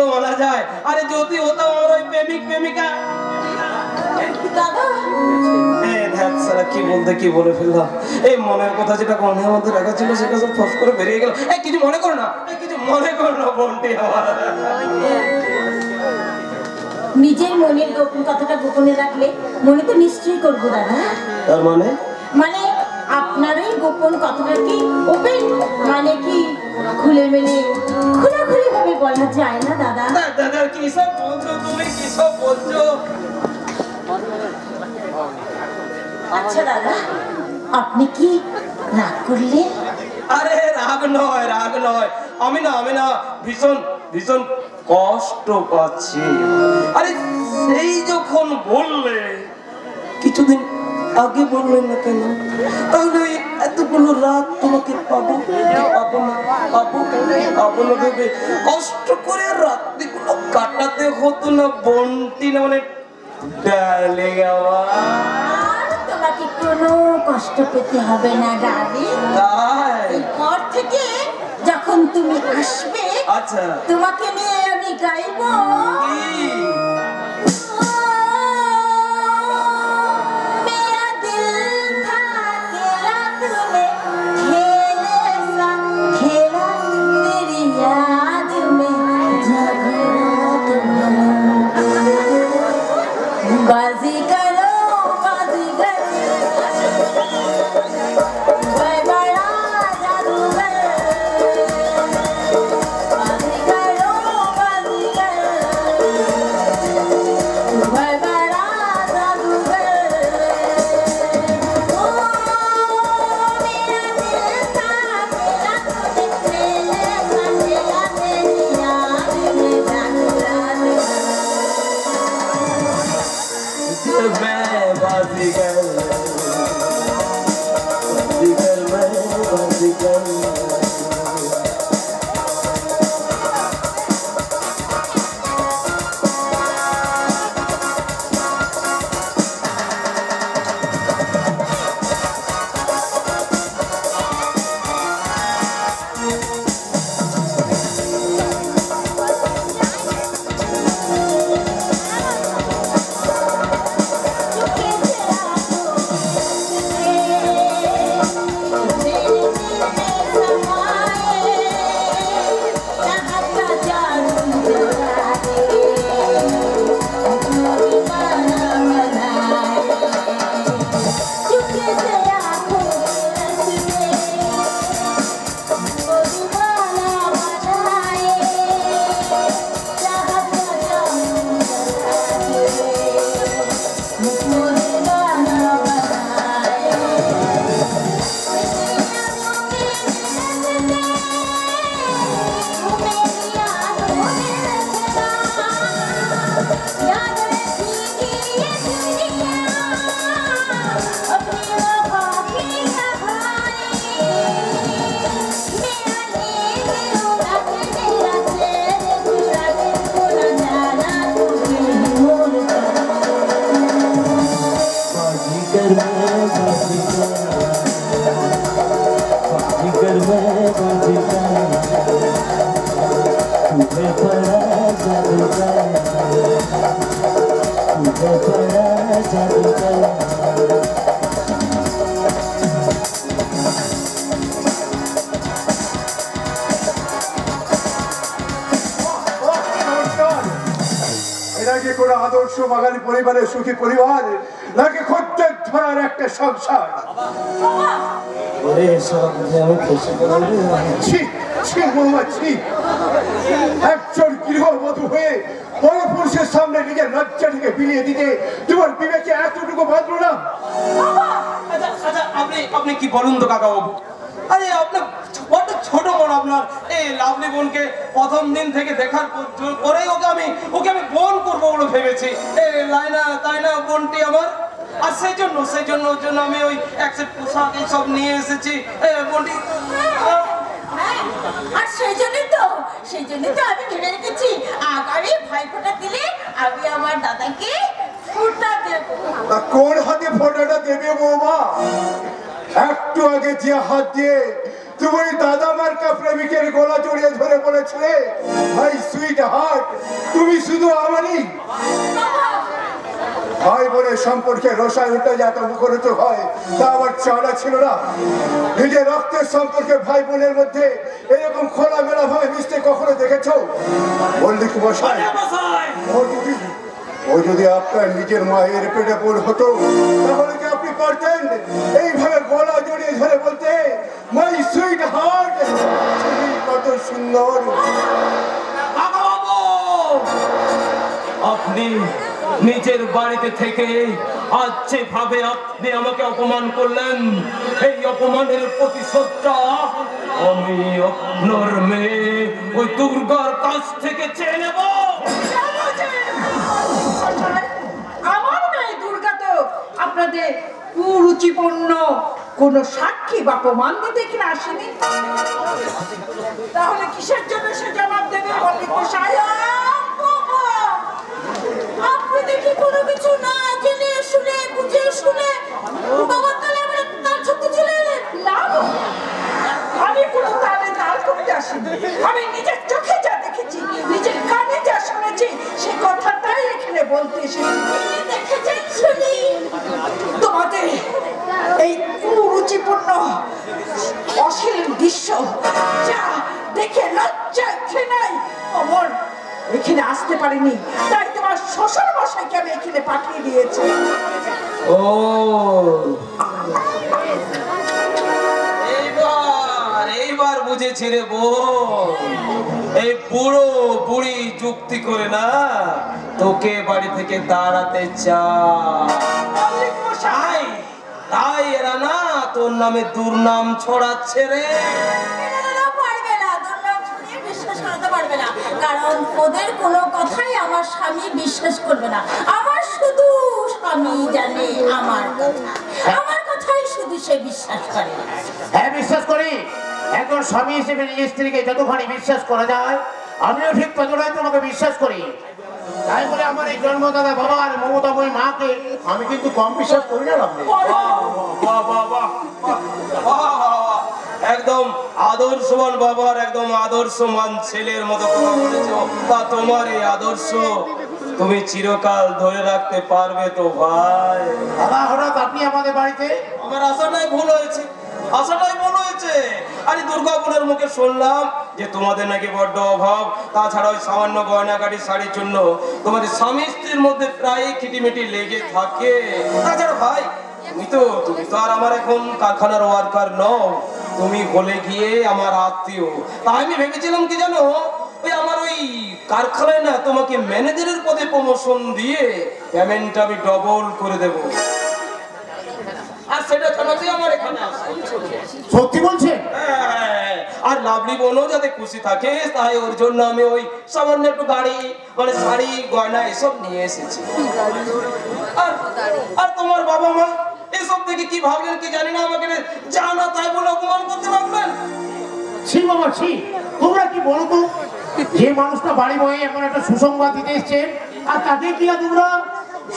করে বলা যায়। আরে যদি হতাম আমার ওই প্রেমিক প্রেমিকা দাদা কি বলতে কি বলে ফেললাম। এই মনের কথা যেটা মনের মধ্যে রাখা ছিল সেটা সব ফস করে বেরিয়ে গেল। কিছু মনে করো না, কিছু মনে করো না বোনটি আমার। নিজের মনের গোপন কথাটা গোপনে রাখলে মনে তো নিশ্চয়ই করবো দাদা। তার মানে মানে আপনার এই গোপন কথাটা কি ওপেন মানে কি খুলে মেলে খোলাখুলি ভাবে বলা যায় না দাদা? দাদা কি সব বলছো তুমি, কি সব বলছো? আচ্ছা দাদা আপনি কি রাগ করলেন? আরে রাগ নয়, রাগ নয়, আমি না ভীষণ ভীষণ কষ্ট পাচ্ছি। আরে সেই যখন বললে, কিছুদিন আগে বললেন না কেন? তাহলে এতগুলো রাত তোমাকে পাবো না ভেবে কষ্ট করে রাত্রিগুলো কাটাতে হতো না বোনটি না? মানে ডার্লিং আমার, তোমাকে কোনো কষ্ট পেতে হবে না ডার্লিং। এরপর থেকে যখন তুমি আসবে, আচ্ছা তোমাকে নিয়ে আমি গাইবো আদর্শ বাঙালি পরিবারের সুখী পরিবার নাকি খদ্দের ধরার একটা সংসার? একজন গৃহবধূ হয়ে পরপুরুষের সামনে নিজের লজ্জাটিকে বিলিয়ে দিতে তোমার বিবেকে এতটুকু বাঁধলো না? আপনি কি বলুন তো কাকা বাবু? আরে আপনার ছোট বোন, আপনার এই লাভলি বোনকে প্রথম দিন থেকে দেখার পরেই ওকে আমি বোন করবো বলে ভেবেছি। লাইনা তাই না বোনটি আমার? আর সেই জন্য আমি ওই এক সেট পোশাক সব নিয়ে এসেছি বোনটি। আর সেই জন্যই তো আমি ভেবে রেখেছি আগামী ভাইফোঁটা দিলে আমি আমার দাদাকে ফোঁটা দেবো। কোন হাতে ফোঁটাটা দেবে বৌমা? একটু আগে যে হাত দিয়ে ওই দাদা মার্কা প্রেমিকের গলা জড়িয়ে ধরে বলেছিলে, ভাই সুইট হার্ট, তুমি শুধু আমারই। ভাই বোনের সম্পর্কে রসায় উঠে যা তো মুখরোচক হয় তা আমার জানা ছিল না। নিজের রক্তের সম্পর্কে ভাই বোনের মধ্যে এরকম খোলামেলা ভাবে মিশতে কখনো দেখেছো? মল্লিক মশাই, ও যদি আপনার নিজের মায়ের পেটে বোন হতো তাহলে কি আপনি পারতেন এইভাবে গলা জড়িয়ে ধরে বলতে, মাই সুইট হার্ট, কত সুন্দর? আপনি নিজের বাড়িতে থেকে আজ যেভাবে আপনি আমাকে অপমান করলেন, এই অপমানের প্রতিশোধটা আমি আপনার মেয়ে ওই দুর্গার কাছ থেকে চেয়ে নেব। আমার মেয়ে দুর্গা তো আপনাদের কুরুচিপূর্ণ কোন সাক্ষী বা প্রমাণ দিতে এখানে আসেনি, তাহলে কিসের জন্য সে জবাব দেবে? আপনি দেখি কোনো কিছু না জেনে শুনে বুঝে শুনে বাবার তালে আমরা তার ছুটতে চলে এলেন। না, আমি কোনো তালে তাল করতে আসিনি। আমি নিজের চোখে যা দেখেছি, নিজের কানে যা শুনেছি, সে কথাটাই এখানে বলতে এসেছি। দেখেছেন শুনি তোমাদের এই কুরুচিপূর্ণ অশ্লীল দৃশ্য যা দেখে লজ্জা ঘৃণায় আমার এখানে আসতে পারিনি, তাই তোমার শ্বশুর মশাইকে আমি এখানে পাঠিয়ে দিয়েছি। ও এইবার বুঝেছি রে বোন, এই বুড়ো বুড়ি যুক্তি করে না তোকে বাড়ি থেকে তাড়াতে চাই, তাই এরা না তোর নামে দুর্নাম ছড়াচ্ছে রে। কারণ ওদের কোনো কথাই আমার স্বামী বিশ্বাস করবে না। আমার শুধু স্বামী জানে আমার কথা, আমার কথাই শুধু সে বিশ্বাস করে। হ্যাঁ, বিশ্বাস করি। এখন স্বামী হিসেবে নিজের স্ত্রীকে যতখানি বিশ্বাস করা যায়, আমিও ঠিক ততটাই তোমাকে বিশ্বাস করি। তাই বলে আমার এই জন্মদাতা বাবা আর মমতাময়ী মাকে আমি কিন্তু কম বিশ্বাস করি না। একদম আদর্শবান বাবার একদম আদর্শবান ছেলের মতো কথা বলেছো। তা তোমার এই আদর্শ তুমি চিরকাল ধরে রাখতে পারবে তো ভাই? বাবা, হঠাৎ আপনি আমাদের বাড়িতে? আমার আশাটাই ভুল হয়েছে, আশাটাই ভুল হয়েছে। আরে দুর্গাপুরের মুখে শুনলাম যে তোমাদের নাকি বড্ড অভাব, তাছাড়া ওই সামান্য গয়নাগাড়ি শাড়ির জন্য তোমাদের স্বামী স্ত্রীর মধ্যে প্রায় খিটিমিটি লেগে থাকে। তাছাড়া ভাই তুমি তো আর আমার এখন কারখানার ওয়ার্কার নও, তুমি বলে গিয়ে আমার আত্মীয়। তাই আমি ভেবেছিলাম কি জানো, ওই আমার ওই কারখানায় না তোমাকে ম্যানেজারের পদে প্রমোশন দিয়ে পেমেন্টটা আমি ডবল করে দেব। আর সেটা জানাতে আমার এখানে আসা। সত্যি বলছেন? হ্যাঁ, আর লাভলি বোনও যাতে খুশি থাকে তাই ওর জন্য আমি ওই সামান্য একটু গাড়ি মানে শাড়ি গয়না এসব নিয়ে এসেছি। আর তোমার বাবা মা এসব দেখে কি ভাবলেন কি জানি না, আমাকে জানা তাই বলে অপমান করতে লাগলেন। ছি বাবা, ছি। তোমরা কি বলো তো, যে মানুষটা বাড়ি বয়ে এমন একটা সুসংবাদ দিতে এসছেন, আর তাকে কি তোমরা?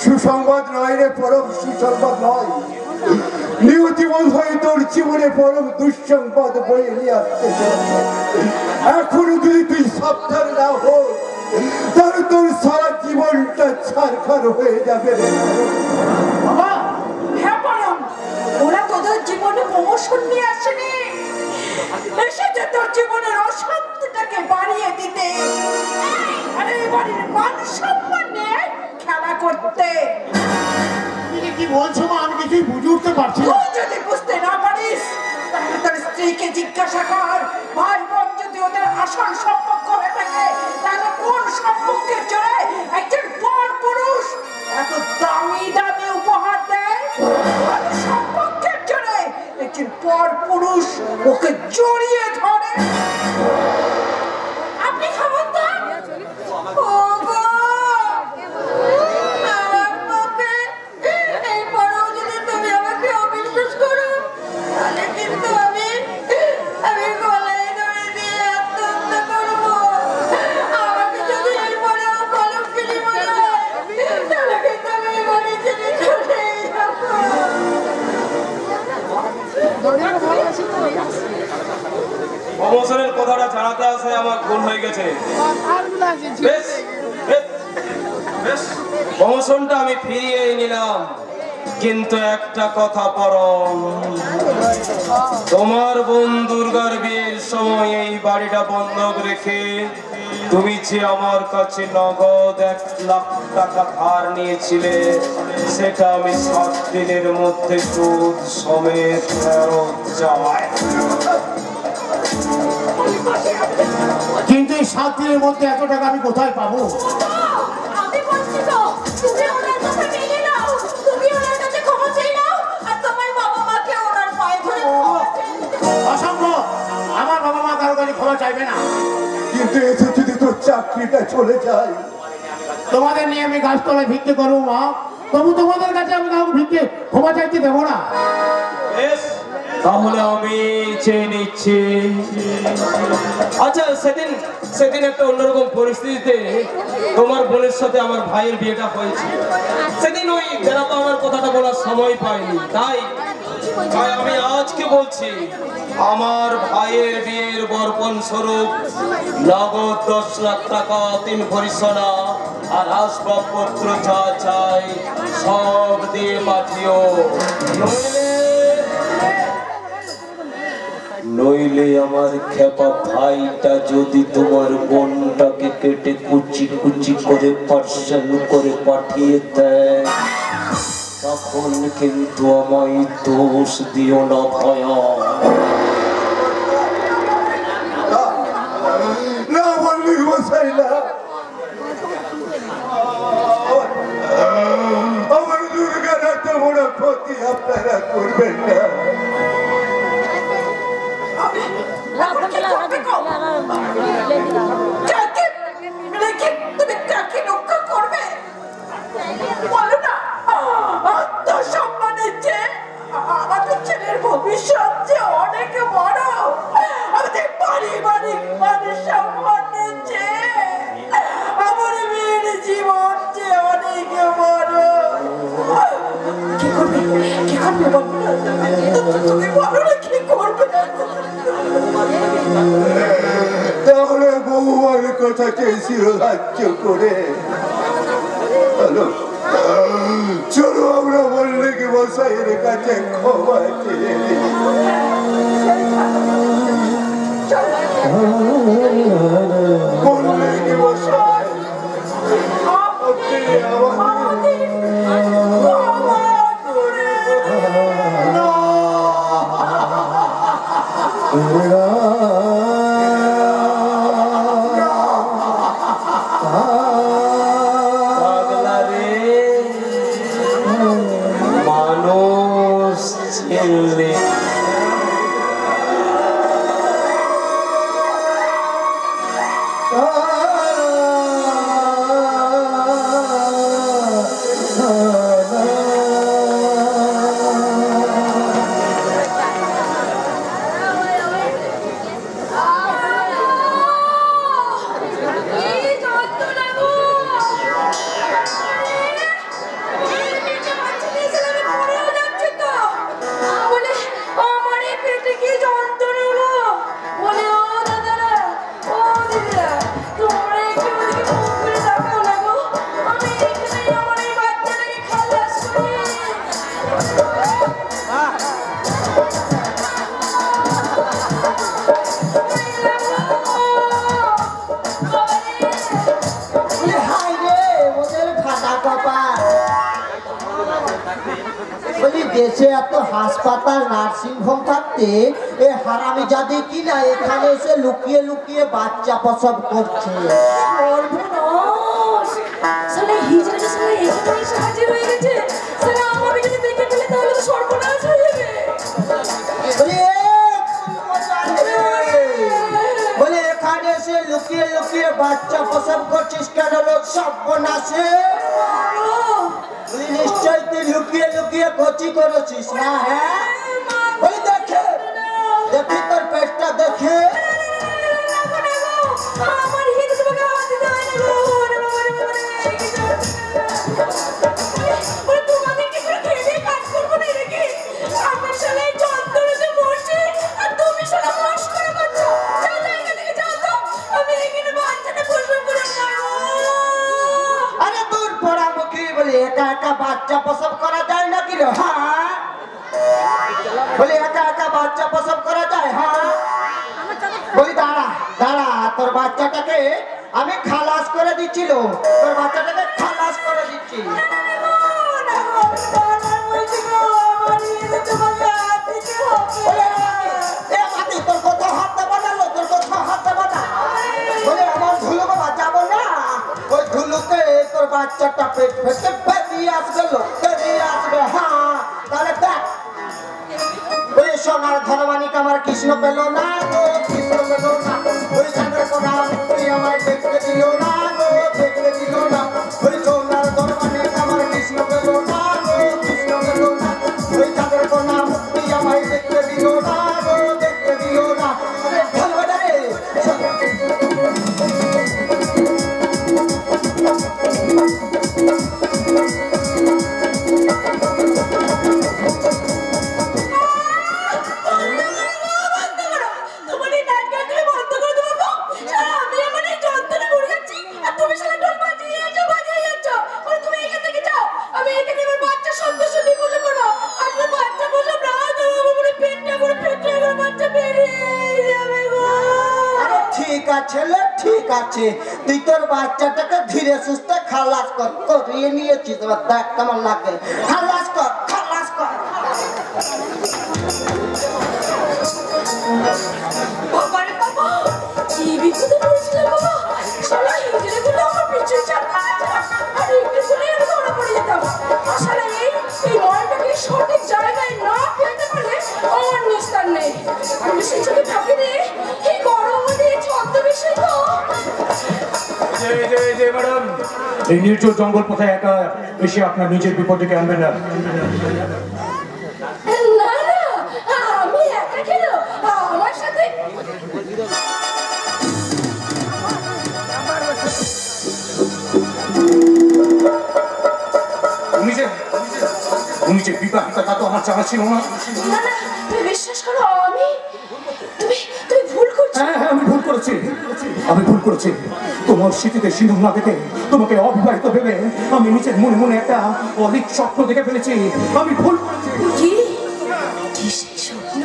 সুসংবাদ নয় রে, পরম সুসংবাদ নয়। নিয়তি বন্ধ হয়ে তোর জীবনে পরম দুঃসংবাদ বয়ে নিয়ে আসতে চলেছে। এখনো যদি তুই সাবধান না হোস তাহলে তোর সারা জীবনটা ছারখার হয়ে যাবে রে বাবা। হ্যাঁ পরম, ওরা তোদের জীবনে প্রমোশন নিয়ে আসেনি, এসেছে তোর জীবনের অশান্তিটাকে বাড়িয়ে দিতে, আরে এই বাড়ির মান সম্মান নিয়ে খেলা করতে। কি বলছো মা? আমি কিছুই বুঝে উঠতে পারছি না। তুই যদি বুঝতে না পারিস তাহলে তোর স্ত্রীকে জিজ্ঞাসা কর। ভাই বোন যদি ওদের আসল সম্পর্ক হয়ে থাকে, তাহলে কোন সম্পর্কের জোরে একজন পর পুরুষ এত দামি দামি উপহার দেয়? আর সম্পর্কের জোরে একজন পর পুরুষ ওকে জড়িয়ে ধরে। আপনি খাবেন তো? এরপরেও যদি তুমি আমাকে অবিশ্বাস করো তাহলে কিন্তু আমি গলায় ধরে দিয়ে আত্মহত্যা করবো। আমাকে যদি এরপরেও কলঙ্কিনী মনে হয় তাহলে কিন্তু আমি এই বাড়ি ছেড়ে চলে যাবো। কথাটা জানাতে আসে আমার ভুল হয়ে গেছে। বেশ বেশ বেশ প্রমোশনটা আমি ফিরিয়ে নিলাম, কিন্তু একটা কথা পরম, তোমার বোন দুর্গার বিয়ের সময় এই বাড়িটা বন্ধক রেখে তুমি যে আমার কাছে নগদ 1 লাখ টাকা ধার নিয়েছিলে, সেটা আমি 7 দিনের মধ্যে সুদ সমেত ফেরত চাই। কিন্তু এই 7 দিনের মধ্যে এত টাকা আমি কোথায় পাবো? আমি বলছি তো, তুমি ওনার কথা মেনে নাও, তুমি ওনার কাছে ক্ষমা চেয়ে নাও, আর তোমার বাবা মাকে ওনার পায়ে ধরে ক্ষমা চেয়ে নিতে বলো। অসম্ভব, আমার বাবা মা কারো কাছে ক্ষমা চাইবে না। কিন্তু এতে যদি তোর চাকরিটা চলে যায়? তোমাদের নিয়ে আমি গাছতলায় ভিক্ষে করবো মা, তবু তোমাদের কাছে আমি কাউকে ভিক্ষে ক্ষমা চাইতে দেবো না। বেশ, তাহলে আমি চেয়ে নিচ্ছি। আচ্ছা, সেদিন একটা অন্যরকম পরিস্থিতিতে তোমার বোনের সাথে আমার ভাইয়ের বিয়েটা হয়েছে। সেদিন ওই বেড়াতো আমার কথাটা বলার সময় পাইনি, তাই আমি আজকে বলছি, আমার ভাইয়ের বিয়ের বরপণ স্বরূপ নগদ 10 লাখ টাকা, 3 ভরি সোনা আর আসবাবপত্র যা চাই সব দিয়ে পাঠিও, নইলে আমার খেপা ভাইটা যদি তোমার বোনটাকে কেটে কুচি কুচি করে পার্সেল করে পাঠিয়ে দেয়, তখন কিন্তু আমায় দোষ দিও না ভয়া। না বলবি মশাই না, আমার দুর্গার এত বড় ক্ষতি আপনারা করবেন না। তুমি কাকে রক্ষা করবে বলো না? আত্মসম্মানের চেয়ে আমাদের ছেলের ভবিষ্যৎ যে অনেক বড়, আমাদের পারিবারিক মান সম্মানের চেয়ে আমার মেয়ের জীবন যে অনেক বড়। কি করবে বলো না? তুমি বলো না কি করবে? তাহলে বউমার কথা চেয়েছিল রাজ্য করে। চলো আমরা বললে কি মশাইয়ের কাছে ক্ষমা চেয়ে নিই। বললে কি মশাই আপনি আমাদের পাগলা রে, মানুষ ছেলে দেশে এত হাসপাতাল নার্সিং হোম থাকতে এ হারামি জাতি কিনা এখানে এসে লুকিয়ে লুকিয়ে বাচ্চা প্রসব করছে। বলে এখানে এসে লুকিয়ে লুকিয়ে বাচ্চা প্রসব করছিস কেন? লোক সর্বনাশে নিশ্চয় তুই লুকিয়ে লুকিয়ে কচি করেছিস না? হ্যাঁ, ওই দেখে দেখি তোর পেটটা দেখে। তুমি একা একা বাচ্চা প্রসব করা যায় নাকি রে? হ্যাঁ বলি একা একা বাচ্চা প্রসব করা যায়? হ্যাঁ বলি দাঁড়া দাঁড়া, তোর বাচ্চাটাকে আমি খালাস করে দিচ্ছিল, তোর বাচ্চাটাকে খালাস করে দিচ্ছি। তোর কোথাও হাত দেবো না, তোর কোথাও হাত দেবো না। বলে আমার ধুলুকে বাঁচাবো না, ওই ধুলুকে তোর বাচ্চাটা পেট ফেটে বেরিয়ে আসবে, বেরিয়ে আসবে। হ্যাঁ তাহলে দেখ ওই সোনার ধনবানিক আমার কৃষ্ণ পেল না গো, কৃষ্ণ পেল না। ওই চাঁদের কোনা তুই আমায় দেখতে দিল না গো, দেখতে দিল না। ওই সোনার ধনবানিক আমার কৃষ্ণ পেল না গো, কৃষ্ণ পেল না। ওই চাঁদের কোনা তুই আমায় দেখতে দিল না গো, দেখতে দিল না। ধন্যবাদ রে। ঠিক আছে, তুই তোর বাচ্চাটাকে ধীরে সুস্থে খালাস কর, করিয়ে নিয়েছিস, দেখ কেমন লাগে। খালাস কর, খালাস কর। সঠিক জায়গায় না ফেলতে পারলে আমার নিস্তার নেই। আমি সেই চোখে থাকি রে, এই গরম ছদ্মবেশে তো। ম্যাডাম, এই নির্জন জঙ্গল পথে একা এসে আপনার নিজের বিপদ ডেকে আনবেন না। না না, আমি একা কেন, আমার সাথে তুমি যে বিবাহিতা তা তো আমার জানা ছিল না। না না, তুমি বিশ্বাস করো, তুমি ভুল করছো। হ্যাঁ হ্যাঁ, আমি ভুল করেছি, আমি ভুল করেছি। তোমার স্মৃতিতে সিঁদুর না দেখে, তোমাকে অবিবাহিত ভেবে আমি নিজের মনে মনে একটা অলিক স্বপ্ন দেখে ফেলেছি। আমি ভুল করেছি। কি সেই স্বপ্ন?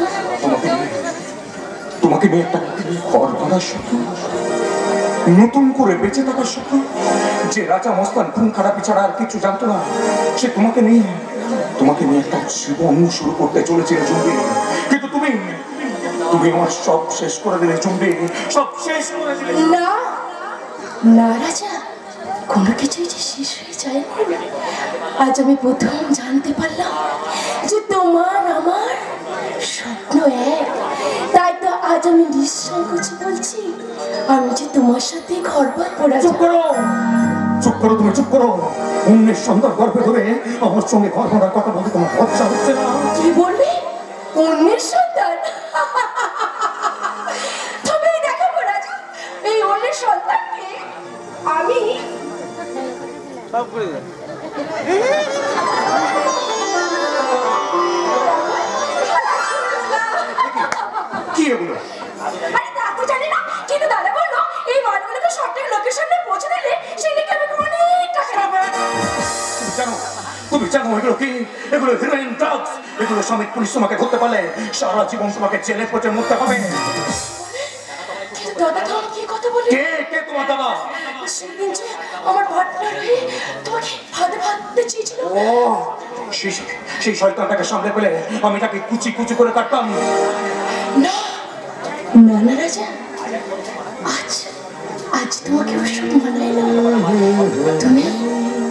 তোমাকে নিয়ে একটা ঘর বাঁধার স্বপ্ন, নতুন করে বেঁচে থাকার স্বপ্ন। যে রাজা মস্তান খুন খারাপি ছাড়া আর কিছু জানতো না, সে তোমাকে নিয়ে একটা জীবন শুরু করতে চলেছিল চুম্বি। কিন্তু তুমি আমার সব শেষ করে দিলে চুম্বি, সব শেষ করে দিলে। না না রাজা, কোনো কিছুই যে শেষ হয়ে যায়। আজ আমি প্রথম জানতে পারলাম যে তোমার আমার স্বপ্ন এক। তাই তো আজ আমি নিঃসংকোচে বলছি, আমি যে তোমার সাথে ঘরবার পড়া। চুপ করো, চুপ করো, তুমি চুপ করো। অন্যের সন্তান গর্ভে ধরে আমার সঙ্গে ঘর বাঁধার কথা বলতে তোমার লজ্জা হচ্ছে না? কি বললে? অন্যের সন্তান? তবে দেখাবো রাজা, এই অন্যের সন্তানকে আমি কি এগুলো? আরে তা তো জানি না, কিন্তু দাদা বললো এই মালগুলোকে সঠিক লোকেশনে পৌঁছে দিলে সেই নাকি আমাকে অনেক টাকা দেবে। তুমি জানো এগুলো কি? এগুলো হিরোইন ড্রাগস। এগুলো সমেত পুলিশ তোমাকে ধরতে পারলে সারা জীবন তোমাকে জেলে পচে মরতে হবে। কিন্তু দাদা তো কি কথা বলে? কে তোমার দাদা? সেদিন যে আমার পার্টনার হয়ে তোমাকে ভাতে চেয়েছিল। ও সেই শয়তানটাকে সামনে পেলে আমি তাকে কুচি কুচি করে কাটতাম। না না না রাজা, আজ তোমাকে ওসব মানায় না।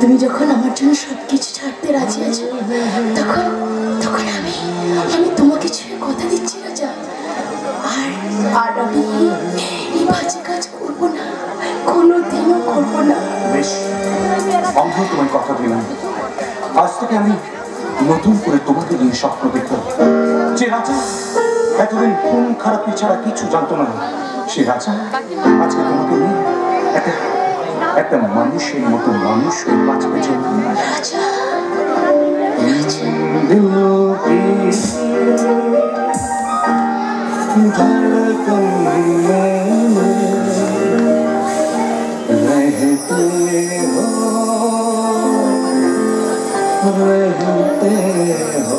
তুমি যখন আমার জন্য সবকিছু ছাড়তে রাজি আছো, তখন আমি তোমাকে ছুঁয়ে কথা দিচ্ছি রাজা। আর আমি এই বাজে কাজ করবো না, কোনোদিনও করবো না। বেশ, আমি তোমায় কথা দিলাম, আজ থেকে আমি নতুন করে তোমাকে নিয়ে স্বপ্ন দেখব। যে রাজা এতদিন খুন খারাপি ছাড়া কিছু জানতো না, সে রাজা আজকে তোমাকে নিয়ে একটা মানুষের মতো মানুষ হয়ে বাঁচবে। রাজা रहते हो रहते हो।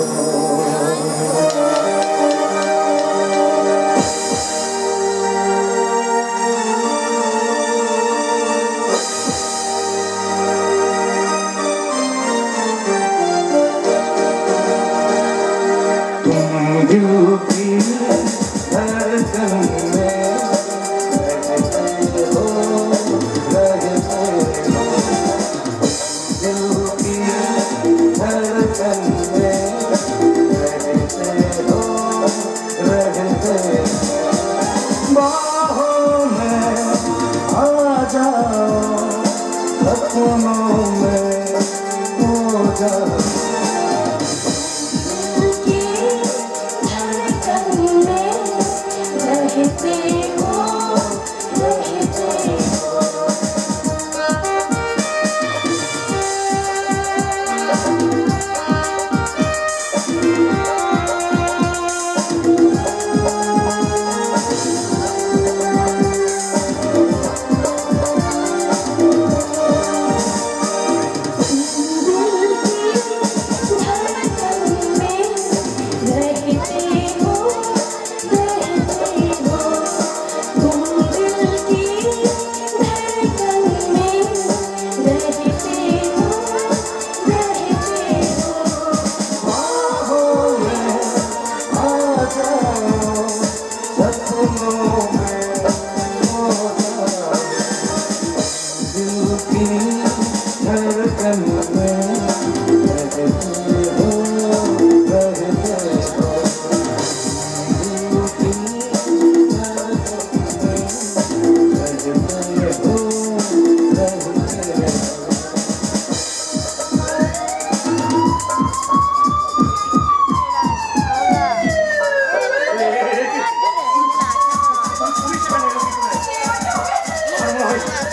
तुम दिल की धड़कन में रहते हो, रहते हो। दिल की धड़कन में रहते हो, रहते हो। बाहों में आ जाओ, सपनों में हो जाओ।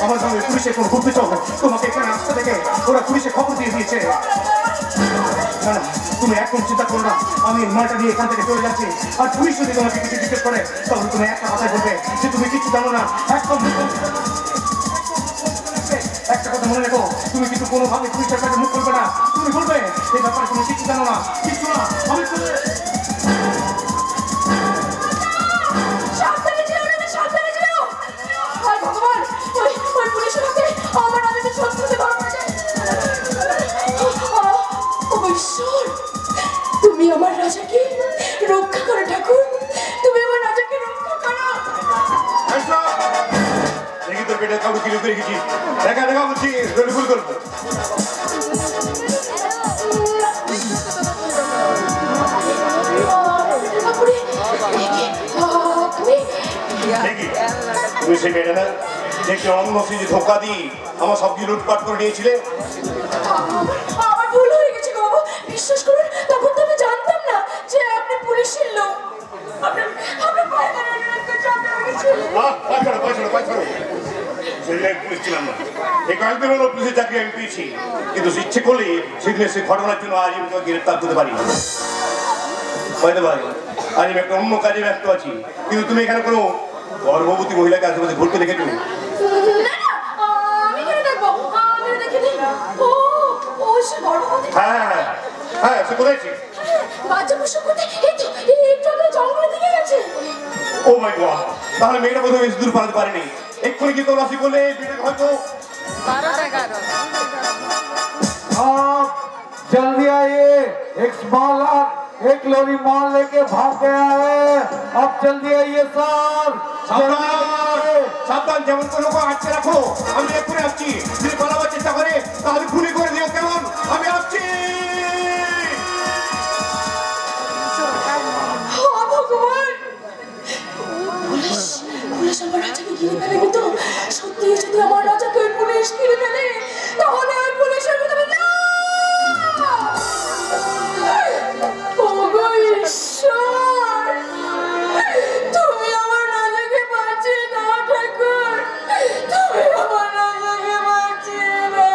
আমার সঙ্গে পুলিশের কোনো গুপ্তচর তোমাকে এখানে আসতে দেখে ওরা পুলিশে খবর দিয়ে দিয়েছে। না না, তুমি একদম চিন্তা করো না, আমি মালটা নিয়ে এখান থেকে চলে যাচ্ছি। আর পুলিশ যদি তোমাকে কিছু জিজ্ঞেস করে তাহলে তুমি একটা কথাই বলবে যে তুমি কিছু জানো না। একদম একটা কথা মনে রেখো, তুমি কিন্তু কোনোভাবে পুলিশের কাছে মুখ করবে না। তুমি বলবে এই ব্যাপারে তুমি কিছু জানো না, কিছু না। আমি তুমি আমার রাজাকে রক্ষা করো ঠাকুর, তুমি আমার রাজাকে রক্ষা করো। দেখি তোর পেটে কাউকে কিলো করে গেছি, দেখা দেখা বলছি ভুল করবো। তুমি সেই মেয়েটা না দেখি অন্য যে ধোকা দিই আমার সবজি লুটপাট করে নিয়েছিলে? আমার ভুল হয়ে গেছে গো বাবা, বিশ্বাস করুন তখন তো আমি জানতাম না যে আপনি পুলিশের লোক। পুলিশের চাকরি আমি পেয়েছি, কিন্তু ইচ্ছে করলে সেদিনে সে ঘটনার জন্য আজ আমি গ্রেফতার করতে পারি না। আজ আমি একটা অন্য কাজে ব্যস্ত আছি, কিন্তু তুমি এখানে কোনো গর্ভবতী মহিলাকে আশেপাশে ঘুরতে দেখেছো? হ্যাঁ হ্যাঁ হ্যাঁ, সে কোথায় ছিল? ও মাই গড, তাহলে মেয়েটা বোধহয় বেশি দূর পালাতে পারেনি। এক্ষুনি কি তল্লাশি করলে মেয়েটাকে হয়তো। जल्दी आइए, एक स्मॉलर एक लॉरी माल लेके भाग गया है। अब जल्दी आइए सर। সাবধান, যেমন কোনো আটকে রাখো। আমি এক্ষুনি আসছি, যদি পালাবার চেষ্টা করে তাহলে খুনি করে দিও, কেমন? আমি আসছি। পুলিশ আমার রাজাকে ঘিরে ফেলেনি তো? সত্যি যদি আমার রাজাকে পুলিশ ঘিরে ফেলে তাহলে ওই পুলিশের ভিতরে তুমি আমার রাজাকে বাঁচিয়ে দাও ঠাকুর, তুমি আমার রাজাকে বাঁচিয়ে দাও।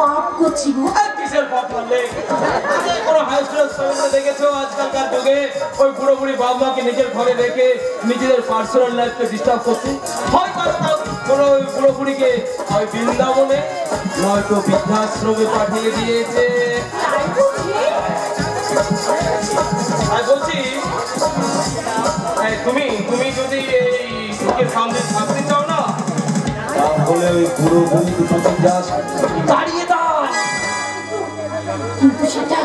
পাপ করছি গো? কিসের পাপ করলে? কোনো হাই স্কুলের স্টুডেন্টরা দেখেছো আজকালকার যুগে ওই বুড়ো বুড়ি বাবা মাকে নিজের ঘরে রেখে নিজেদের পার্সোনাল লাইফকে ডিস্টার্ব করতে হয়। কোনো ওই বুড়ো বুড়িকে হয় বৃন্দাবনে নয়তো বৃদ্ধাশ্রমে পাঠিয়ে দিয়েছে। আমি বলছি তুমি তুমি যদি এই সুখের সামনে থাকতে চাও না, তাহলে ওই বুড়ো বুড়ি দুটো যাস তাড়িয়ে দাও। কিন্তু সেটা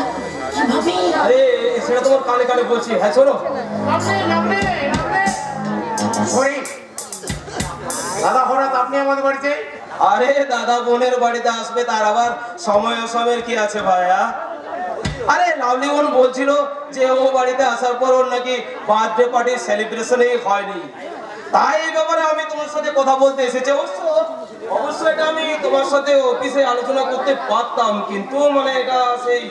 কিভাবে? আরে সেটা তোমার কানে কানে বলছি। হ্যাঁ শোনো, দাদা হঠাৎ আপনি আমাদের বাড়িতে? আরে দাদা বোনের বাড়িতে আসবে, তার আবার সময় অসময়ের কি আছে ভাইয়া? আরে লাভলি বোন বলছিল যে ও বাড়িতে আসার পর ওর নাকি বার্থডে পার্টি সেলিব্রেশনই হয়নি, তাই এই ব্যাপারে আমি তোমার সাথে কথা বলতে এসেছি। অবশ্যই এটা আমি তোমার সাথে অফিসে আলোচনা করতে পারতাম, কিন্তু মানে এটা সেই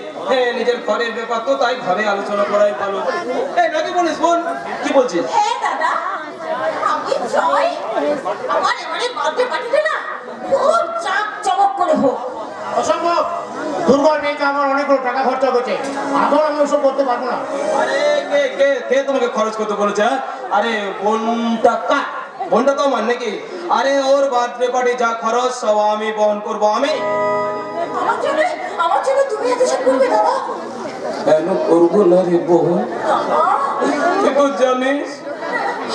নিজের ঘরের ব্যাপার, তো তাই ঘরে আলোচনা করাই ভালো। এই নাকি বলিস বোন, কি বলছিস? হ্যাঁ দাদা, আমি চাই আমার এবারে বার্থডে পার্টিতে না খুব চমক করে হোক। অসম্ভব, দুর্বল মেয়েকে আমার অনেকগুলো টাকা খরচা করছে, এখন আমি ওসব করতে পারবো না। আরে কে কে কে তোমাকে খরচ করতে বলেছে? আরে বোনটা কার? বোনটা তো আমার নাকি? আরে ওর বার্থডে পার্টি যা খরচ সব আমি বহন করবো। আমি আমার জন্য তুমি এত সব করবে দাদা? কেন করবো না রে বোন? তুই তো জানিস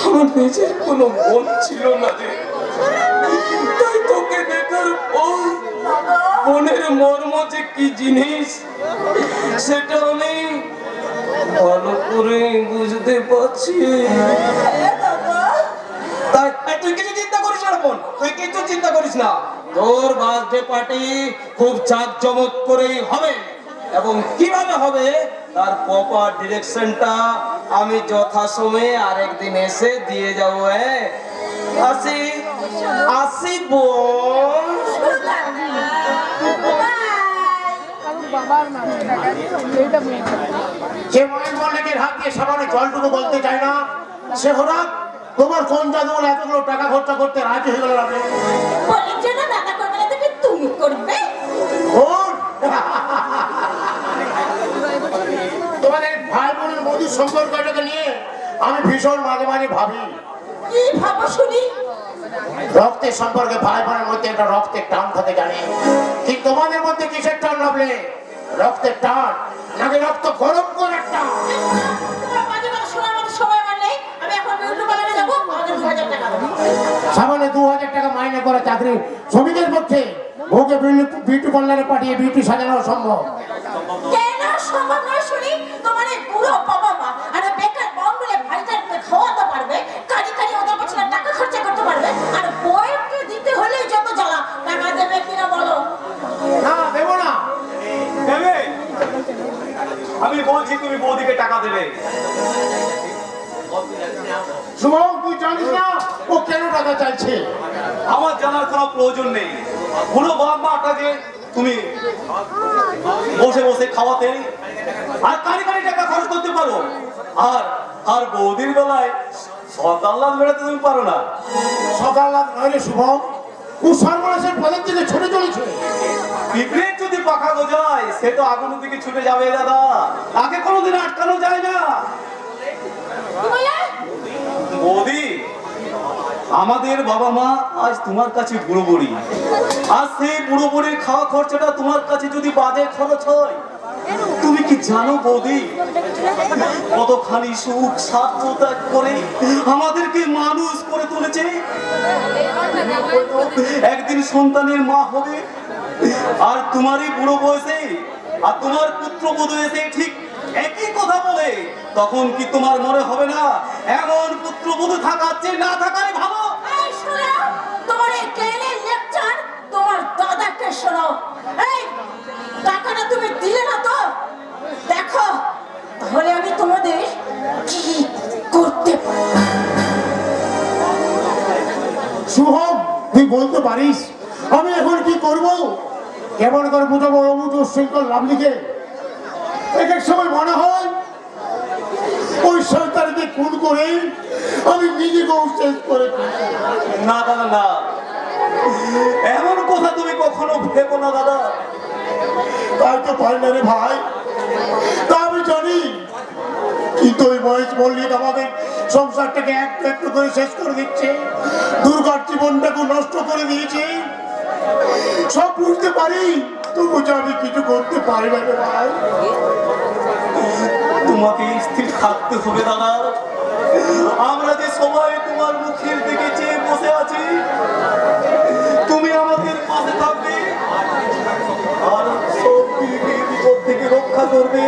আমার নিজের কোনো বোন ছিল না রে, তাই তোকে দেখার পর বোনের মর্ম যে কি জিনিস সেটা আমি ভালো করে বুঝতে পারছি। তাই তুই কিছু চিন্তা করিস না বোন, তুই কিছু চিন্তা করিস না। তোর বার্থডে পার্টি খুব জাঁকজমক করেই হবে, এবং কিভাবে হবে তার প্রপার ডিরেকশনটা আমি যথাসময়ে আরেকদিন এসে দিয়ে যাবো। আসি আসি বোন। যে মায়ের মল্লিকের হাত দিয়ে সাবানে জলটুকু বলতে চায় না, সে হঠাৎ তোমার কোন জাদু এতগুলো টাকা খরচা করতে রাজি হয়ে গেল? আপনি বলেছে না দাদা করবে না, দেখে তুমি করবে। তোমাদের ভাই বোনের মধুর সম্পর্কটাকে নিয়ে আমি ভীষণ মাঝে মাঝে ভাবি। কি ভাবো শুনি? রক্তের সম্পর্কে ভাই বোনের মধ্যে একটা রক্তের টান থাকে জানি, কিন্তু তোমাদের মধ্যে কিসের টান ভাবলে? রক্তের টান নাকি রক্ত গরম করে টান? সামনে 2000 টাকা মাইনে করে চাকরি শ্রমিকের পক্ষে ওকে বিউটি পার্লারে পাঠিয়ে বিউটি সাজানো সম্ভব? কেন সম্ভব নয় শুনি? তোমার এই বুড়ো বাবা মা আর বেকার বন্ধুরে ভাইটাকে খাওয়াতে পারবে, কারি কারি ওদের পেছনে টাকা খরচা করতে পারবে, আর বউকে দিতে হলে যত জ্বালা। টাকা দেবে কিনা বলো? না দেবো না। দেবে? আমি বলছি তুমি বৌদিকে টাকা দেবে। শুভম, তুই জানিস না ও কেন টাকা চাইছে? আমার জানার কোনো প্রয়োজন নেই। বুড়ো বাবা মাটাকে তুমি বসে বসে খাওয়াতে আর কারি কারি টাকা খরচ করতে পারো, আর আর বৌদির বেলায় সকাল রাত বেড়াতে তুমি পারো না। সকাল রাত নইলে শুভম, ও সর্বনাশের পদের দিকে ছুটে চলেছে। পিঁপড়ের যদি পাখা গজায় সে তো আগুনের দিকে ছুটে যাবে দাদা, তাকে কোনোদিন আটকানো যায় না। বৌদি, আমাদের বাবা মা আজ তোমার কাছে বুড়ো বুড়ি, আর সেই বুড়ো বুড়ির খাওয়া খরচাটা তোমার কাছে যদি বাজে খরচ হয়, তুমি কি জানো বৌদি কতখানি সুখ স্বার্থ ত্যাগ করে আমাদেরকে মানুষ করে তুলেছে? একদিন সন্তানের মা হবে, আর তোমারই বুড়ো বয়সে আর তোমার পুত্রবধূ এসে ঠিক একই কথা বলে, তখন কি তোমার মনে হবে না এমন পুত্রবধূ থাকার চেয়ে না থাকাই ভালো? তোমার এই জ্ঞানের লেকচার তোমার দাদাকে শোনাও। এই টাকাটা তুমি দিলে না তো? দেখো তাহলে আমি তোমাদের কি করতে পারি। শুভম, তুই বলতে পারিস আমি এখন কি করব? কেমন করে বুঝাবো অমুজ শৃঙ্খল লাভলিকে? এক এক সময় মনে হয় ওই সরকারকে খুন করে আমি নিজেকেও শেষ করে। না দাদা না, এমন কথা তুমি কখনো ভেবো না দাদা। তাই তো পারি না রে ভাই। তা আমি জানি কিন্তু ওই মহেশ মল্লিক আমাদের সংসারটাকে একটু একটু করে শেষ করে দিচ্ছে, দুর্গার জীবনটাকে নষ্ট করে দিয়েছে। সব বুঝতে পারি, তবু যে আমি কিছু করতে পারি না রে ভাই। তোমাকে স্থির থাকতে হবে দাদা। আমরা যে সবাই তোমার মুখের দিকে চেয়ে বসে আছি, তুমি আমাদের পাশে থাকবে আর সব বিপদ থেকে রক্ষা করবে।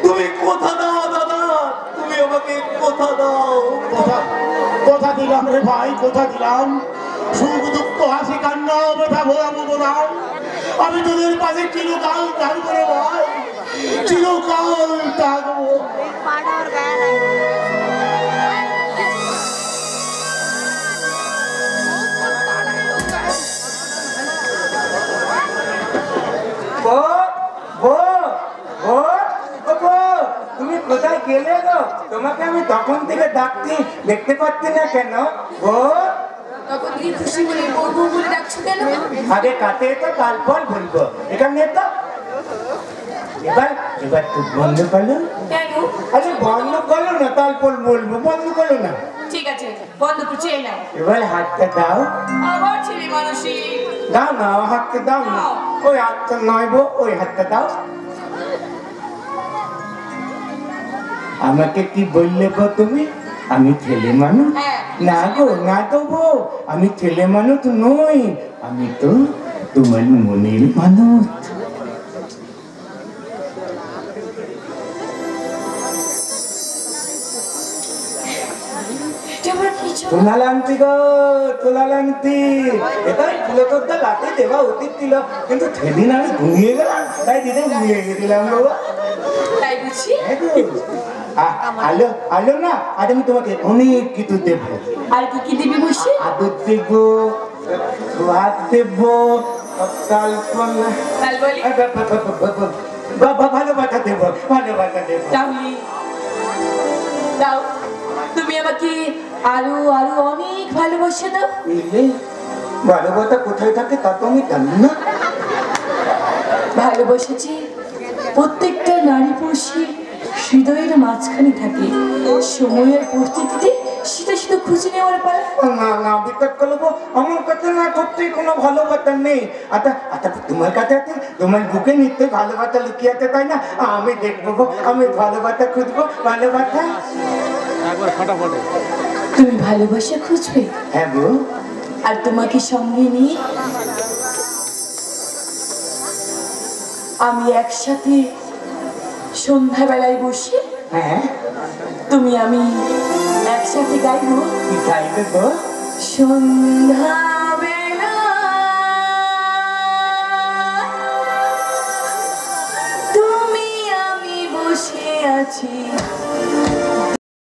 তুমি কথা দাও দাদা, তুমি আমাকে কথা দাও। কথা দিলাম রে ভাই, কথা দিলাম। সুখ দুঃখ হাসি কান্না ব্যথা ভয়াবহ নাই, আমি তোদের পাশে চিরকাল থাকবো রে ভাই, চিরকাল থাকবো। তুমি কোথায় গেলে গো? তোমাকে আমি তখন থেকে ডাকছি, দেখতে পাচ্ছি না কেন গো? আগে কাতে তো তারপর বলবো, এখানে তো এবার এবার তো বন্ধ করলো। আরে বন্ধ করলো না, তারপর বলবো, বন্ধ করলো না। ঠিক আছে, বন্ধ করছি, এই নাও। এবার হাতটা দাও। আবার ছেলে মানুষই দাও না, হাতটা দাও না। ওই হাতটা নয় গো, ওই হাতটা দাও। আমাকে কি বললে গো তুমি? আমি ছেলে মানুষ? না গো, না তো গো, আমি ছেলে মানুষ নই, আমি তো তোমার মনের মানুষ। তোলা লাংতি গো, তোলা লাংতি। এটাই ফুলকোদ্দা লাতে দেওয়া উচিত ছিল, কিন্তু সেদিন আমি ঘুমিয়ে গেলাম, তাই দিদি ঘুমিয়ে গেছিলাম গো। তাই বুঝছি। আলো আলো না, আজ আমি তোমাকে অনেক কিছু দেবো। আর কি কি দিবি বসে? আদর দেবো, ভাত দেবো, ভালোবাসা দেবো, ভালোবাসা দেবো। তাহলে দাও, তুমি আমাকে আরো আরো অনেক ভালোবাসা দাও। ভালোবাসা কোথায় থাকে তা তো আমি জানি না। ভালোবাসেছি প্রত্যেকটা নারী পুরুষের হৃদয়ের মাঝখানে থাকে, সময়ের পরিস্থিতিতে সেটা শুধু খুঁজে নেওয়ার পালা। না না, বিতর্ক করবো আমার কাছে না, সত্যি কোনো ভালোবাসা নেই। আচ্ছা আচ্ছা, তোমার কাছে আছে, তোমার বুকে নিশ্চয়ই ভালোবাসা লুকিয়ে আছে, তাই না? আমি দেখবো, আমি ভালোবাসা খুঁজবো, ভালোবাসা। তুমি ভালোবাসা খুঁজবে? হ্যাঁ গো। আর তোমাকে সঙ্গে নিয়ে আমি একসাথে সন্ধ্যাবেলায় বসে, হ্যাঁ তুমি আমি একসাথে গাইবো। কি গাইবে গো? সন্ধ্যাবেলা তুমি আমি বসে আছি,